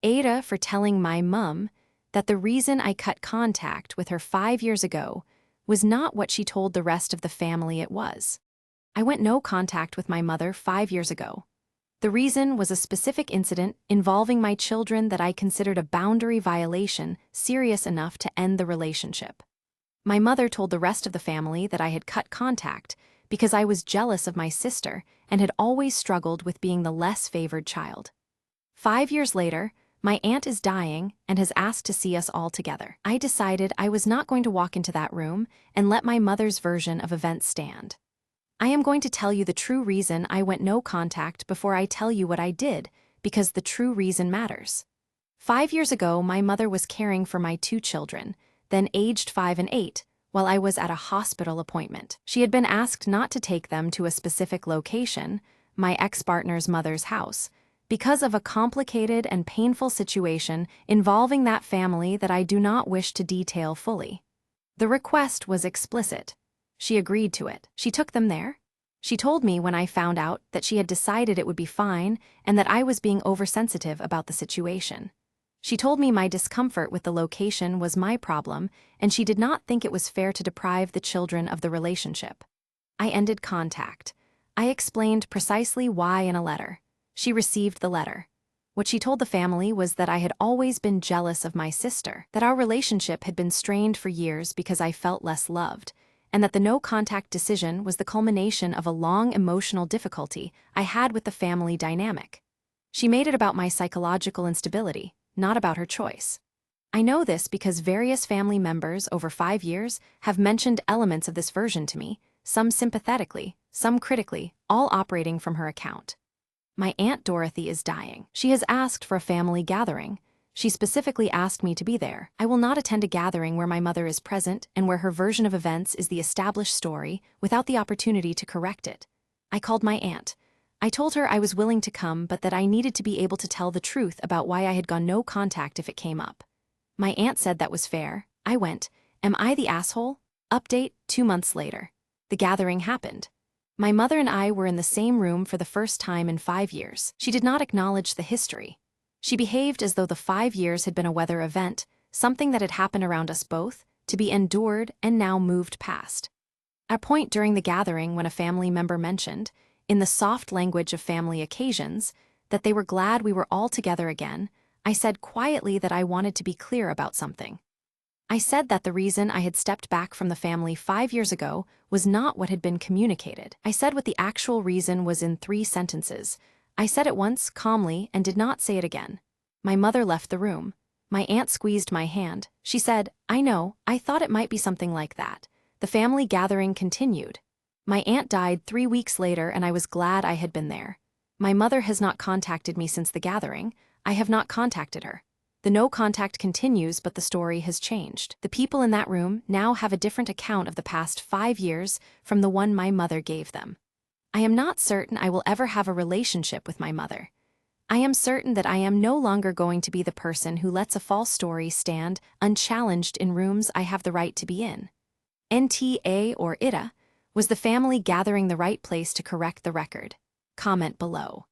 AITA for telling my mum that the reason I cut contact with her 5 years ago was not what she told the rest of the family it was. I went no contact with my mother 5 years ago. The reason was a specific incident involving my children that I considered a boundary violation serious enough to end the relationship. My mother told the rest of the family that I had cut contact because I was jealous of my sister and had always struggled with being the less favored child. 5 years later, my aunt is dying and has asked to see us all together. I decided I was not going to walk into that room and let my mother's version of events stand. I am going to tell you the true reason I went no contact before I tell you what I did, because the true reason matters. 5 years ago, my mother was caring for my two children, then aged 5 and 8, while I was at a hospital appointment. She had been asked not to take them to a specific location, my ex-partner's mother's house, because of a complicated and painful situation involving that family that I do not wish to detail fully. The request was explicit. She agreed to it. She took them there. She told me when I found out that she had decided it would be fine and that I was being oversensitive about the situation. She told me my discomfort with the location was my problem, and she did not think it was fair to deprive the children of the relationship. I ended contact. I explained precisely why in a letter. She received the letter. What she told the family was that I had always been jealous of my sister, that our relationship had been strained for years because I felt less loved, and that the no-contact decision was the culmination of a long emotional difficulty I had with the family dynamic. She made it about my psychological instability, not about her choice. I know this because various family members over 5 years have mentioned elements of this version to me, some sympathetically, some critically, all operating from her account. My Aunt Dorothy is dying. She has asked for a family gathering. She specifically asked me to be there. I will not attend a gathering where my mother is present and where her version of events is the established story without the opportunity to correct it. I called my aunt. I told her I was willing to come, but that I needed to be able to tell the truth about why I had gone no contact if it came up. My aunt said that was fair. I went. Am I the asshole? Update 2 months later. The gathering happened. My mother and I were in the same room for the first time in 5 years. She did not acknowledge the history. She behaved as though the 5 years had been a weather event, something that had happened around us both, to be endured and now moved past. At a point during the gathering when a family member mentioned, in the soft language of family occasions, that they were glad we were all together again, I said quietly that I wanted to be clear about something. I said that the reason I had stepped back from the family 5 years ago was not what had been communicated. I said what the actual reason was in 3 sentences. I said it once, calmly, and did not say it again. My mother left the room. My aunt squeezed my hand. She said, "I know, I thought it might be something like that." The family gathering continued. My aunt died 3 weeks later, and I was glad I had been there. My mother has not contacted me since the gathering. I have not contacted her. The no contact continues, but the story has changed. The people in that room now have a different account of the past 5 years from the one my mother gave them. I am not certain I will ever have a relationship with my mother. I am certain that I am no longer going to be the person who lets a false story stand unchallenged in rooms I have the right to be in. NTA or ITA, was the family gathering the right place to correct the record? Comment below.